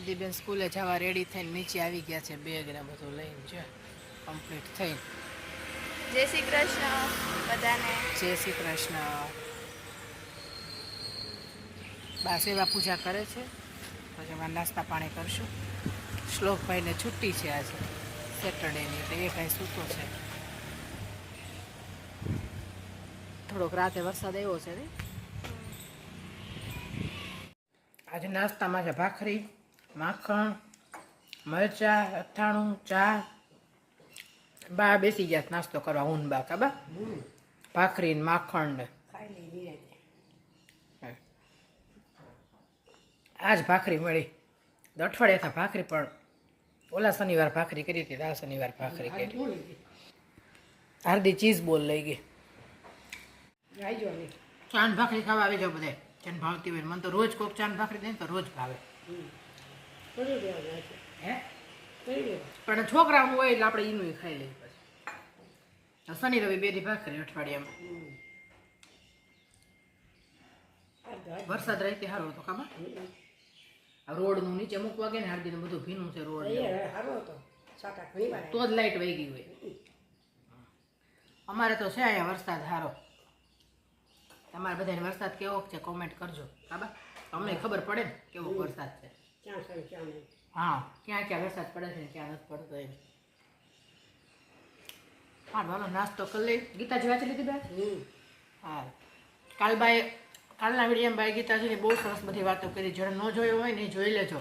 હાર્દીબેન સ્કૂલે જવા રેડી થઈને નીચે આવી ગયા છે, બેગ ને બધું લઈને છે કમ્પ્લીટ થઈ. જય શ્રી કૃષ્ણ બધાને. જય શ્રી કૃષ્ણ. બા સેવા પૂજા કરે છે, પછી એમાં નાસ્તા પાણી કરશું. શ્લોકભાઈને છુટ્ટી છે આજે સેટરડેની, એટલે એ કાંઈ સૂતો છે. થોડોક રાતે વરસાદ આવ્યો છે ને. આજે નાસ્તામાં છે ભાખરી, માખણ, મરચાં, અથાણું, ચા. બા બેસી ગયા નાસ્તો કરવા, ઊન બા કાબા ભાખરી ને માખણ ને આજ ભાખરી મળી. અઠવાડિયા ભાખરી, પણ ઓલા શનિવાર ભાખરી કરી હતી, આ શનિવાર ભાખરી કરી. હાર્દી ચીઝ બોલ લઈ ગઈ. ચાંદ ભાખરી ખાવા આવી જાવ બધે, જેને ભાવતી હોય. મને તો રોજ કોક ચાંદ ભાખરી દે તો રોજ ભાવે. હે પણ છોકરા હોય એટલે આપણે એનું ખાઈ લઈએ. પછી શનિ રવિ 2 દી ભાખરી અઠવાડિયામાં. વરસાદ રહેતી સારો હતો કામાં. રોડનું નીચે મૂકવા ગયા ને હાર્દીને બધું ભીનું છે રોડ, તો જ લાઈટ વહી ગઈ હોય. અમારે તો છે અહીંયા વરસાદ સારો. તમારે બધાને વરસાદ કેવો છે કોમેન્ટ કરજો કાબા, અમને ખબર પડે ને કેવો વરસાદ છે. હા, ક્યાં ક્યાં વરસાદ પડે છે ને ક્યાં નથી પડતો એમ. હા, ભાલો નાસ્તો કરી લઈ. ગીતાજી વાંચી લીધી બે? હા. કાલના વિડીયોમાં ભાઈ ગીતાજીની બહુ સરસ બધી વાતો કરી. જેણે ન જોયો હોય ને એ જોઈ લેજો.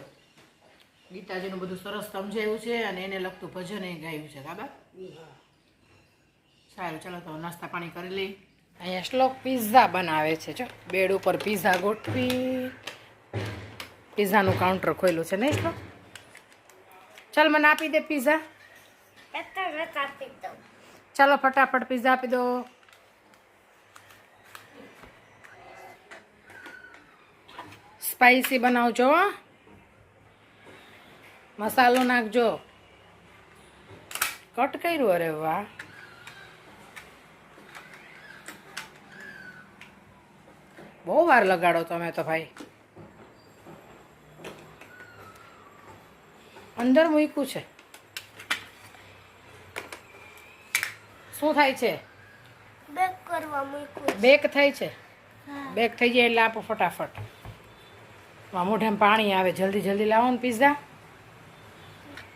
ગીતાજીનું બધું સરસ સમજાયું છે અને એને લગતું ભજન એ ગાયું છે કાબા. સારું, ચાલો તો નાસ્તા પાણી કરી લઈ. અહીંયા શ્લોક પિઝા બનાવે છે. જો બેડ ઉપર પિઝા ગોઠવી, પિઝાનું કાઉન્ટર ખોલ્યું છે નહીં શ્લોક? ચાલ મને આપી દે પિઝા. ચાલો ફટાફટ પિઝા આપી દો. સ્પાઈસી બનાવજો, મસાલો નાખજો. કટ કર્યું? અરે વાહ, બહુ વાર લગાડો તમે તો ભાઈ. અંદર મૂક્યું છે. શું થાય છે? બેક કરવા મૂક્યું. બેક થાય છે? બેક થઈ જાય એટલે આપો ફટાફટ. મોઢામાં પાણી આવે. જલ્દી જલ્દી લાવો ને પિઝા.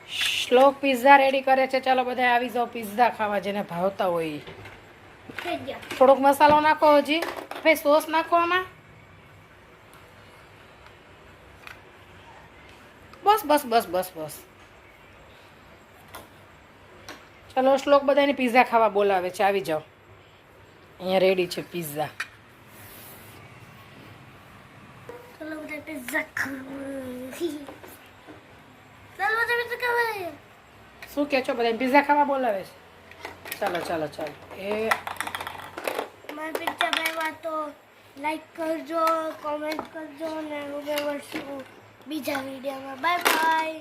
શ્લોક પિઝા રેડી કરે છે. ચાલો બધા આવી જાઓ પિઝા ખાવા, જેને ભાવતા હોય. થોડોક મસાલો નાખો હજી. ભાઈ સોસ નાખો આમાં. બસ બસ બસ બસ બસ. ચાલો શ્લોક બધાને પિઝા ખાવા બોલાવે છે, આવી જાઓ. અહીંયા રેડી છે પિઝા. શું કે છો? બધા પિઝા ખાવા બોલાવે છે. ચાલો ચાલો ચાલો. એ મારા પિઝા ભાઈ તો લાઈક કરજો, કોમેન્ટ કરજો ને હું મળશું બીજા વિડીયોમાં. બાય બાય,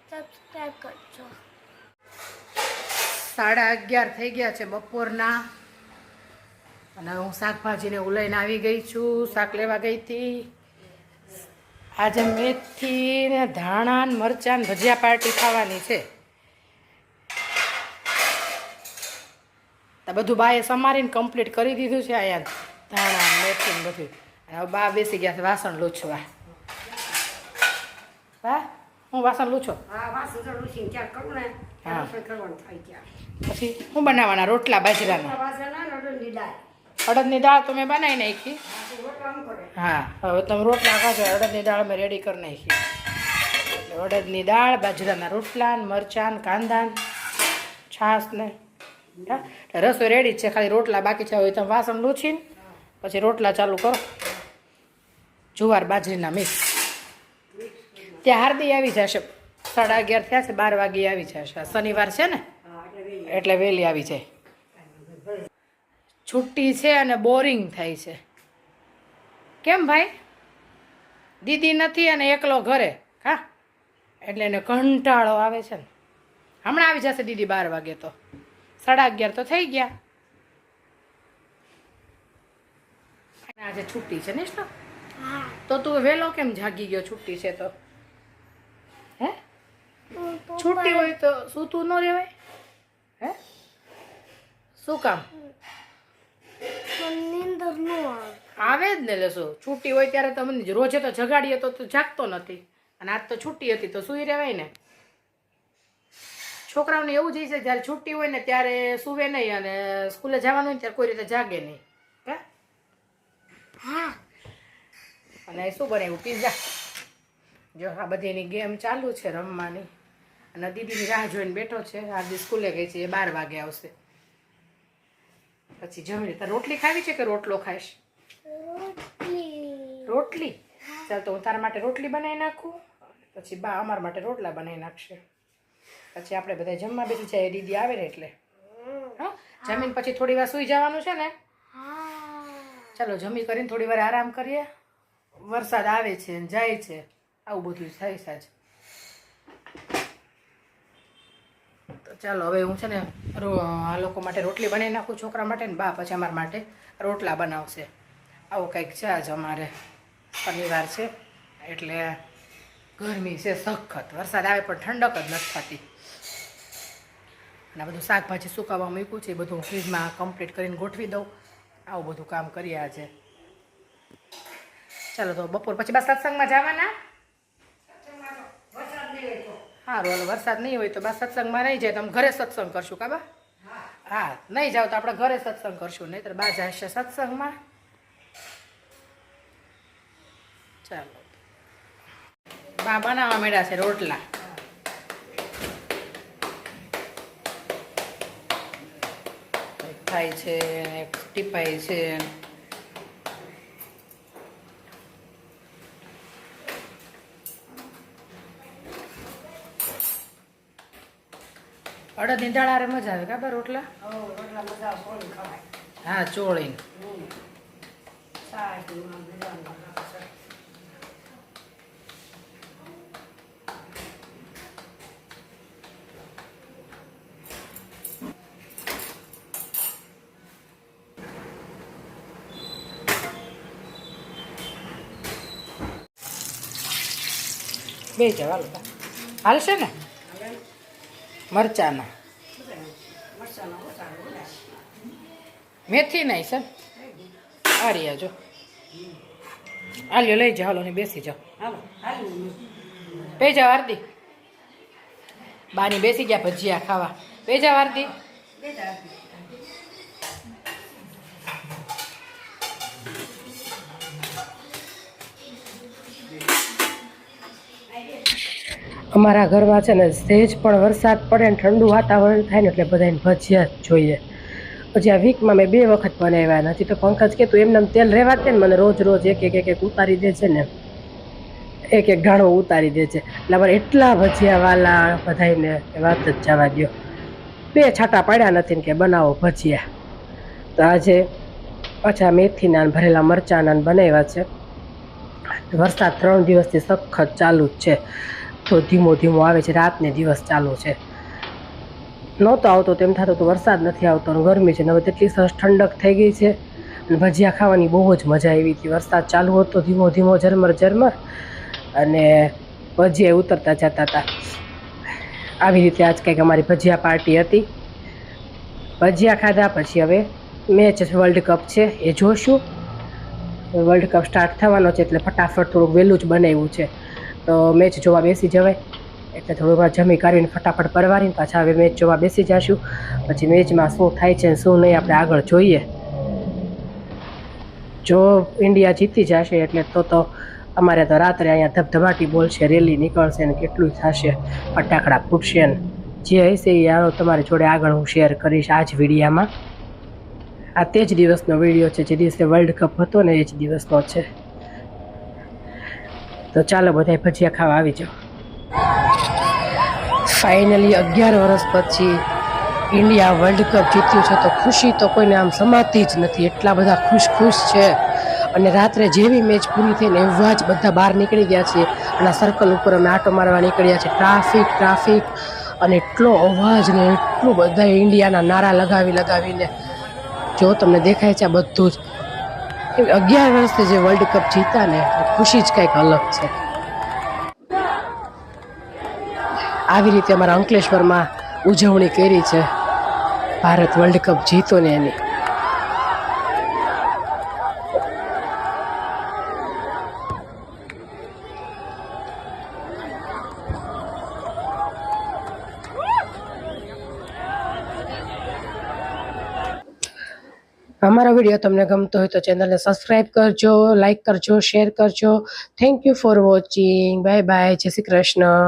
સબસ્ક્રાઈબ કરજો. 11:30 થઈ ગયા છે બપોરના, અને હું શાકભાજીને ઉલાઈને આવી ગઈ છું. શાક લેવા ગઈ હતી. આજે મેથી ને ધાણા ને મરચાં ને ભજીયા પાર્ટી ખાવાની છે. તો બધું બાએ સમારીને કમ્પ્લીટ કરી દીધું છે. અહીંયા ધાણા મેથી ને બધું. હવે બા બેસી ગયા છે વાસણ લૂછવા. હા, હું વાસણ લૂછો. હા. પછી શું બનાવવાના? રોટલા બાજરાના? અડદની દાળ તો મેં બનાવી નાખી. હા, હવે તમે રોટલા ખાશો. અડદની દાળ મેં રેડી કરી નાખી. એટલે અડદની દાળ, બાજરાના રોટલા, મરચાં, કાંદા, છાશ ને રસોઈ રેડી છે. ખાલી રોટલા બાકી છે. હવે તમે વાસણ લૂછીને પછી રોટલા ચાલુ કરો. જુવાર બાજરીના મિક્સ. ત્યાં હાર્દી આવી જશે. 11:30 થયા છે, 12 વાગે આવી જશે. શનિવાર છે ને એટલે વહેલી આવી જાય. છુટ્ટી છે અને બોરિંગ થાય છે. કેમ ભાઈ? દીદી નથી અને એકલો ઘરે. હા, એટલે એને કંટાળો આવે છે ને. હમણાં આવી જશે દીદી 12 વાગે. તો 11:30 તો થઈ ગયા. આજે છુટ્ટી છે ને? તો તું વહેલો કેમ જાગી ગયો? છુટ્ટી છે તો હે પપ્પા છૂટી હોય તો સૂતું ન રહેવાય હે શું કામ મને નીંદર ન આવે. આવે જ ને લેશો છૂટી હોય ત્યારે તો મને રોજે તો જગાડીએ તો તું જાગતો નથી અને આજ તો છૂટી હતી તો સૂઈ રહેવાય ને છોકરાઓને એવું જ છે જ્યારે છૂટી હોય ને ત્યારે સૂવે નહીં અને સ્કૂલે જવાનું હોય ને ત્યારે કોઈ રીતે જાગે નહીં હે હા અને શું બનાવ્યું પીઝા જો આ બધી એની ગેમ ચાલુ છે રમવાની અને દીદીની રાહ જોઈને બેઠો છે આજે સ્કૂલે ગઈ છે એ 12 વાગે આવશે પછી જમી તારે રોટલી ખાવી છે કે રોટલો ખાઈશ રોટલી ચાલ તો હું તારા માટે રોટલી બનાવી નાખું પછી બા અમારા માટે રોટલા બનાવી નાખશે પછી આપણે બધા જમવા બેસી જાય દીદી આવે ને એટલે હા જમીન પછી થોડી વાર સૂઈ જવાનું છે ને ચાલો જમી કરીને થોડી વાર આરામ કરીએ વરસાદ આવે છે ને જાય છે આવું બધું થાય સાજ તો ચાલો હવે હું છે ને આ લોકો માટે રોટલી બનાવી નાખું છોકરા માટે ને બા પછી અમારા માટે રોટલા બનાવશે આવું કંઈક છે આજ અમારે શનિવાર છે એટલે ગરમી છે સખત વરસાદ આવે પણ ઠંડક જ નથી થતી અને બધું શાકભાજી સુકાવવા મૂક્યું છે એ બધું ફ્રીજમાં કમ્પ્લીટ કરીને ગોઠવી દઉં આવું બધું કામ કરીએ આજે ચાલો તો બપોર પછી બસ સત્સંગમાં જવાના સારું હાલો વરસાદ નહીં હોય તો બસ સત્સંગમાં નહીં જાય તો અમે ઘરે સત્સંગ કરશું કાબા હા નહીં જાવ તો આપણે ઘરે સત્સંગ કરશું નહીં તો બા જશે સત્સંગમાં ચાલો બા બનાવવા માંડ્યા છે રોટલા થાય છે એક ટીપાઈ છે અડદની દાળ આરે મજા આવે કાબા રોટલા હા ચોળીને બે જાવ હાલશે ને મરચાના મેથી નહીં સર આ રહ્યા જો આલ્યો લઈ જાઓ હાલો ને બેસી જાઓ બે જાઓ આરતી બાની બેસી ગયા ભજીયા ખાવા બે જાઓ આરતી અમારા ઘરમાં છે ને સહેજ પણ વરસાદ પડે ને ઠંડુ વાતાવરણ થાય ને એટલે બધાને ભજીયા જ જોઈએ પછી આ વીકમાં મેં 2 વખત બનાવ્યા નથી તો પંકજ કે તું એમને તેલ રહેવા દે ને મને રોજ રોજ એક ઉતારી દે છે ને એક ઘાણો ઉતારી દે છે એટલે અમારે એટલા ભજીયાવાલા બધાને વાત જ જવા દો 2 છાંટા પડ્યા નથી ને કે બનાવો ભજીયા તો આજે પાછા મેથીના ભરેલા મરચાંના બનાવ્યા છે વરસાદ 3 દિવસથી સખત ચાલુ જ છે તો ધીમો ધીમો આવે છે રાતને દિવસ ચાલુ છે નહોતો આવતો તેમ થતો તો વરસાદ નથી આવતો અને ગરમી છે ને હવે તેટલી સરસ ઠંડક થઈ ગઈ છે અને ભજીયા ખાવાની બહુ જ મજા આવી હતી વરસાદ ચાલુ હતો ધીમો ધીમો ઝરમર ઝરમર અને ભજીયા ઉતરતા જતા હતા આવી રીતે આજ કંઈક અમારી ભજીયા પાર્ટી હતી ભજીયા ખાધા પછી હવે મેચ વર્લ્ડ કપ છે એ જોશું વર્લ્ડ કપ સ્ટાર્ટ થવાનો છે એટલે ફટાફટ થોડુંક વહેલું જ બનાવ્યું છે તો મેચ જોવા બેસી જવાય એટલે થોડુંક જમી કરીને ફટાફટ પરવારીને પાછા હવે મેચ જોવા બેસી જઈશું પછી મેચમાં શું થાય છે શું નહીં આપણે આગળ જોઈએ જો ઇન્ડિયા જીતી જશે એટલે તો અમારે તો રાત્રે અહીંયા ધબધબાટી બોલશે રેલી નીકળશે ને કેટલું થશે ફટાકડા ફૂટશે ને જે હશે એ આવો તમારી જોડે આગળ હું શેર કરીશ આ જ વિડીયામાં આ તે જ દિવસનો વિડીયો છે જે દિવસે વર્લ્ડ કપ હતો ને એ જ દિવસનો છે તો ચાલો બધા ભજીયા ખાવા આવી જાઓ ફાઇનલી 11 વર્ષ પછી ઇન્ડિયા વર્લ્ડ કપ જીત્યું છે તો ખુશી તો કોઈને આમ સમાતી જ નથી એટલા બધા ખુશ છે અને રાત્રે જેવી મેચ પૂરી થઈને એવા જ બધા બહાર નીકળી ગયા છે અને સર્કલ ઉપર અમે આટો મારવા નીકળ્યા છે ટ્રાફિક અને એટલો અવાજ ને એટલું બધા ઇન્ડિયાના નારા લગાવીને જો તમને દેખાય છે આ બધું જ 11 વર્ષથી જે વર્લ્ડ કપ જીતા ને ખુશી જ કંઈક અલગ છે આવી રીતે અમારા અંકલેશ્વરમાં ઉજવણી કરી છે ભારત વર્લ્ડ કપ જીતો ને એની. અમારો વિડીયો તમને ગમતો હોય તો ચેનલને સબસ્ક્રાઈબ કરજો, લાઈક કરજો, શેર કરજો. Thank you for watching. Bye bye. જય શ્રી કૃષ્ણ.